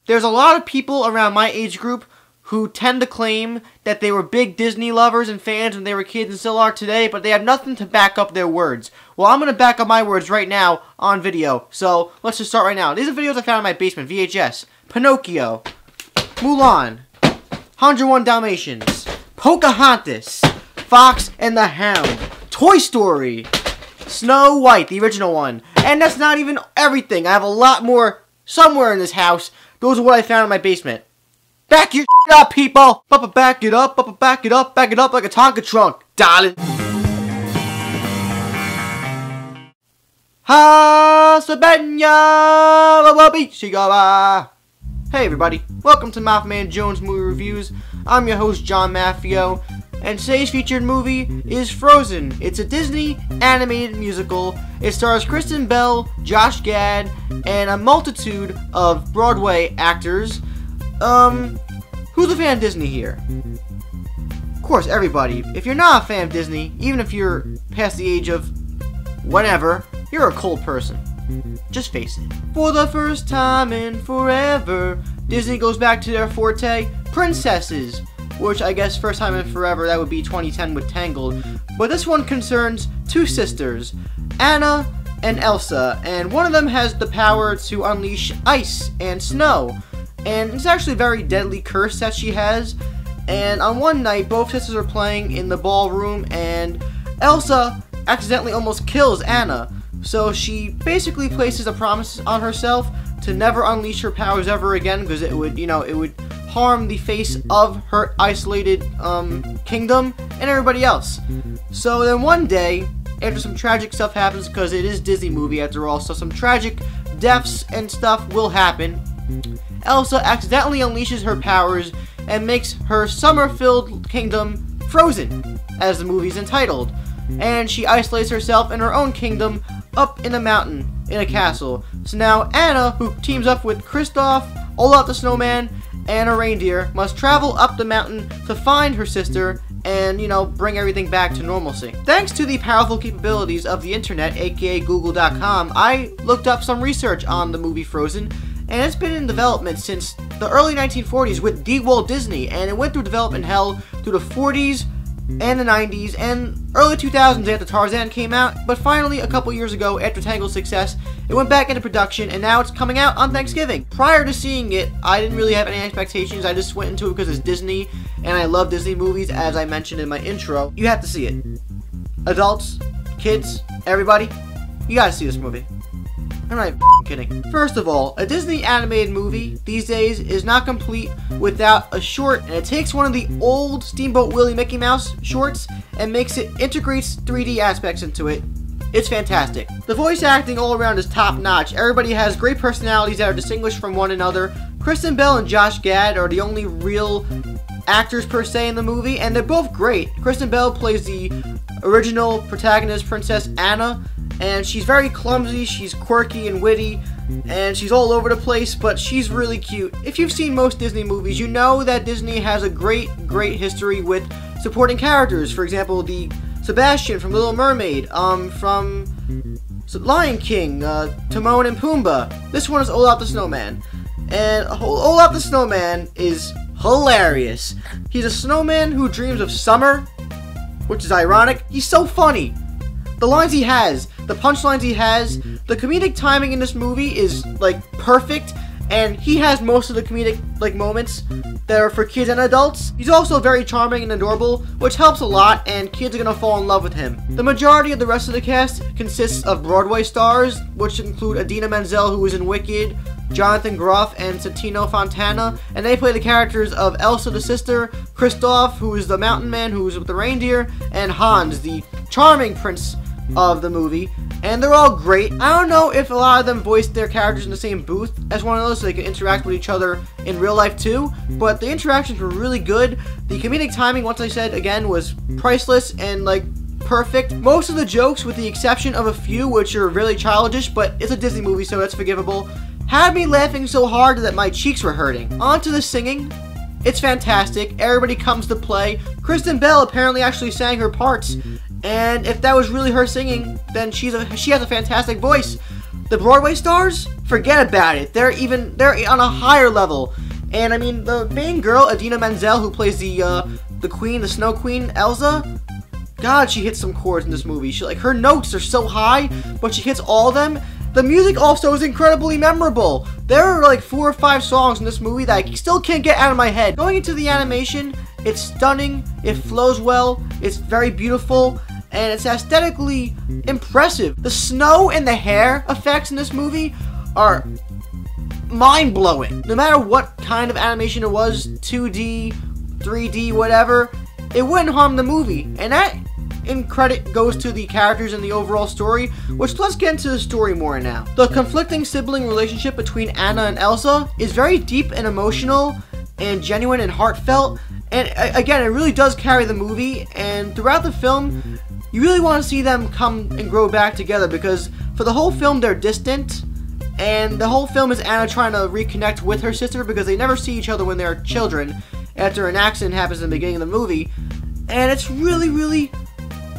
There's a lot of people around my age group who tend to claim that they were big Disney lovers and fans when they were kids and still are today, but they have nothing to back up their words. Well, I'm going to back up my words right now on video, so let's just start right now. These are videos I found in my basement, VHS. Pinocchio, Mulan, 101 Dalmatians, Pocahontas, Fox and the Hound, Toy Story, Snow White, the original one. And that's not even everything. I have a lot more somewhere in this house. Those are what I found in my basement. Back your up, people! Back it up, back it up like a Tonka trunk, darling. Hey everybody, welcome to MaffmanJones Movie Reviews. I'm your host, John Maffio, and today's featured movie is Frozen. It's a Disney animated musical. It stars Kristen Bell, Josh Gad, and a multitude of Broadway actors. Who's a fan of Disney here? Of course, everybody. If you're not a fan of Disney, even if you're past the age of whatever, you're a cold person. Just face it. For the first time in forever, Disney goes back to their forte, princesses. Which I guess first time in forever, that would be 2010 with Tangled. But this one concerns two sisters, Anna and Elsa. And one of them has the power to unleash ice and snow. And it's actually a very deadly curse that she has. And on one night, both sisters are playing in the ballroom, and Elsa accidentally almost kills Anna. So she basically places a promise on herself to never unleash her powers ever again, because it would, it would harm the face of her isolated kingdom and everybody else. So then one day, after some tragic stuff happens, because it is a Disney movie after all, so some tragic deaths and stuff will happen, Elsa accidentally unleashes her powers and makes her summer-filled kingdom frozen, as the movie's entitled. And she isolates herself in her own kingdom up in a mountain in a castle. So now Anna, who teams up with Kristoff, Olaf the Snowman, and a reindeer, must travel up the mountain to find her sister and, bring everything back to normalcy. Thanks to the powerful capabilities of the internet, aka Google.com, I looked up some research on the movie Frozen, and it's been in development since the early 1940s with Walt Disney, and it went through development hell through the 40s and the 90s and early 2000s after Tarzan came out, but finally a couple years ago after Tangled's success, it went back into production and now it's coming out on Thanksgiving. Prior to seeing it, I didn't really have any expectations. I just went into it because it's Disney and I love Disney movies, as I mentioned in my intro. You have to see it. Adults, kids, everybody, you gotta see this movie. I'm not even kidding. First of all, a Disney animated movie these days is not complete without a short, and it takes one of the old Steamboat Willie Mickey Mouse shorts and integrates 3D aspects into it. It's fantastic. The voice acting all around is top notch. Everybody has great personalities that are distinguished from one another. Kristen Bell and Josh Gad are the only real actors per se in the movie, and they're both great. Kristen Bell plays the original protagonist, Princess Anna, and she's very clumsy, she's quirky and witty, and she's all over the place, but she's really cute. If you've seen most Disney movies, you know that Disney has a great history with supporting characters. For example, the Sebastian from Little Mermaid, from Lion King, Timon and Pumbaa. This one is Olaf the Snowman. And Olaf the Snowman is hilarious. He's a snowman who dreams of summer, which is ironic. He's so funny. The lines he has, the punchlines he has, the comedic timing in this movie is, perfect, and he has most of the comedic, moments that are for kids and adults. He's also very charming and adorable, which helps a lot, and kids are gonna fall in love with him. The majority of the rest of the cast consists of Broadway stars, which include Idina Menzel, who was in Wicked, Jonathan Groff, and Santino Fontana, and they play the characters of Elsa the sister, Kristoff, who is the mountain man who is with the reindeer, and Hans, the charming prince of the movie, and they're all great. I don't know if a lot of them voiced their characters in the same booth as one another so they can interact with each other in real life too, but the interactions were really good. The comedic timing, once I said again, was priceless and perfect. Most of the jokes, with the exception of a few which are really childish, but it's a Disney movie so that's forgivable, had me laughing so hard that my cheeks were hurting. On to the singing. It's fantastic. Everybody comes to play. Kristen Bell apparently actually sang her parts, and if that was really her singing, then she has a fantastic voice. The Broadway stars? Forget about it. They're on a higher level. And I mean, the main girl, Idina Menzel, who plays the queen, the Snow Queen, Elsa. God, she hits some chords in this movie. Her notes are so high, but she hits all of them. The music also is incredibly memorable. There are like 4 or 5 songs in this movie that I still can't get out of my head. Going into the animation, it's stunning, it flows well, it's very beautiful, and it's aesthetically impressive. The snow and the hair effects in this movie are mind-blowing. No matter what kind of animation it was, 2D, 3D, whatever, it wouldn't harm the movie. And that, in credit, goes to the characters and the overall story, which let's get into the story more now. The conflicting sibling relationship between Anna and Elsa is very deep and emotional and genuine and heartfelt. And again, it really does carry the movie, and throughout the film, you really want to see them come and grow back together, because for the whole film, they're distant, and the whole film is Anna trying to reconnect with her sister because they never see each other when they're children after an accident happens in the beginning of the movie, and it's really, really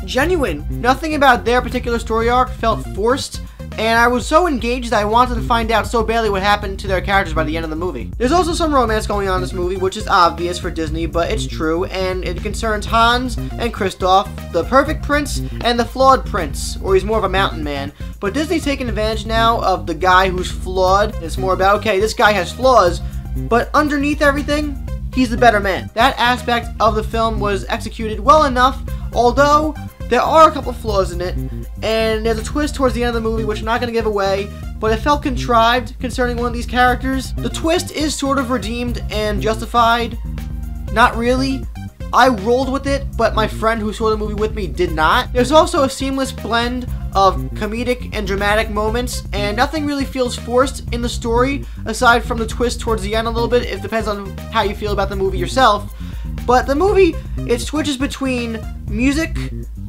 genuine. Nothing about their particular story arc felt forced, and I was so engaged that I wanted to find out so badly what happened to their characters by the end of the movie. There's also some romance going on in this movie, which is obvious for Disney, but it's true, and it concerns Hans and Kristoff, the perfect prince and the flawed prince, or he's more of a mountain man. But Disney's taking advantage now of the guy who's flawed. It's more about, okay, this guy has flaws, but underneath everything, he's the better man. That aspect of the film was executed well enough, although there are a couple flaws in it, and there's a twist towards the end of the movie, which I'm not going to give away, but it felt contrived concerning one of these characters. The twist is sort of redeemed and justified. Not really. I rolled with it, but my friend who saw the movie with me did not. There's also a seamless blend of comedic and dramatic moments, and nothing really feels forced in the story, aside from the twist towards the end a little bit. It depends on how you feel about the movie yourself. But the movie, it switches between music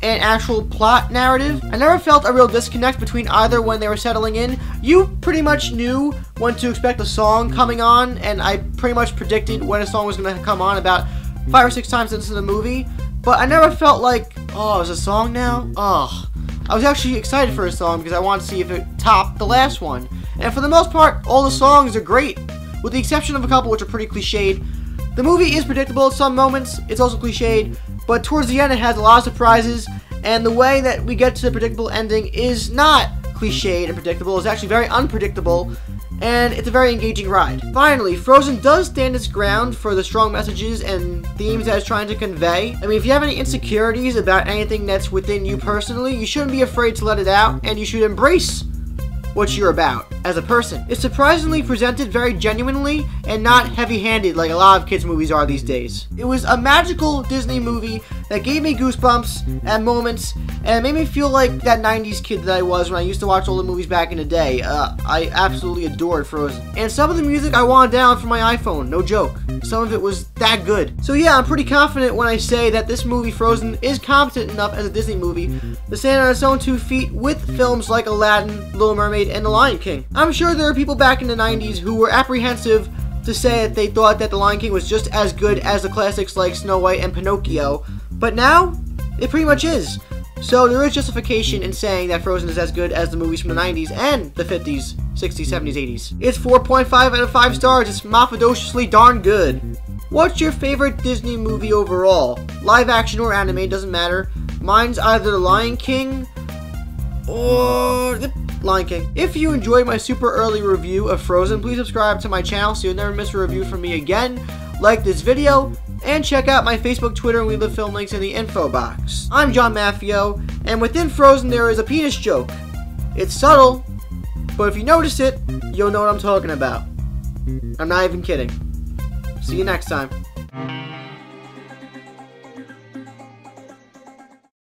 and actual plot narrative. I never felt a real disconnect between either when they were settling in. You pretty much knew when to expect a song coming on, and I pretty much predicted when a song was going to come on about 5 or 6 times into the movie. But I never felt like, oh, there's a song now? Oh. I was actually excited for a song because I wanted to see if it topped the last one. And for the most part, all the songs are great, with the exception of a couple which are pretty cliched. The movie is predictable at some moments, it's also cliched, but towards the end it has a lot of surprises, and the way that we get to the predictable ending is not cliched and predictable, it's actually very unpredictable, and it's a very engaging ride. Finally, Frozen does stand its ground for the strong messages and themes that it's trying to convey. I mean, if you have any insecurities about anything that's within you personally, you shouldn't be afraid to let it out, and you should embrace what you're about as a person. It's surprisingly presented very genuinely and not heavy-handed like a lot of kids' movies are these days. It was a magical Disney movie that gave me goosebumps at moments, and it made me feel like that 90s kid that I was when I used to watch all the movies back in the day. I absolutely adored Frozen. And some of the music I wanted down from my iPhone, no joke. Some of it was that good. So yeah, I'm pretty confident when I say that this movie, Frozen, is competent enough as a Disney movie to stand on its own 2 feet with films like Aladdin, Little Mermaid, and The Lion King. I'm sure there are people back in the 90s who were apprehensive to say that they thought that The Lion King was just as good as the classics like Snow White and Pinocchio, but now, it pretty much is. So there is justification in saying that Frozen is as good as the movies from the 90s and the 50s, 60s, 70s, 80s. It's 4.5 out of 5 stars, it's maffadociously darn good. What's your favorite Disney movie overall? Live action or anime, doesn't matter. Mine's either The Lion King or the Lion King. If you enjoyed my super early review of Frozen, please subscribe to my channel so you'll never miss a review from me again. Like this video, and check out my Facebook, Twitter, and leave the film links in the info box. I'm John Maffio, and within Frozen there is a penis joke. It's subtle, but if you notice it, you'll know what I'm talking about. I'm not even kidding. See you next time.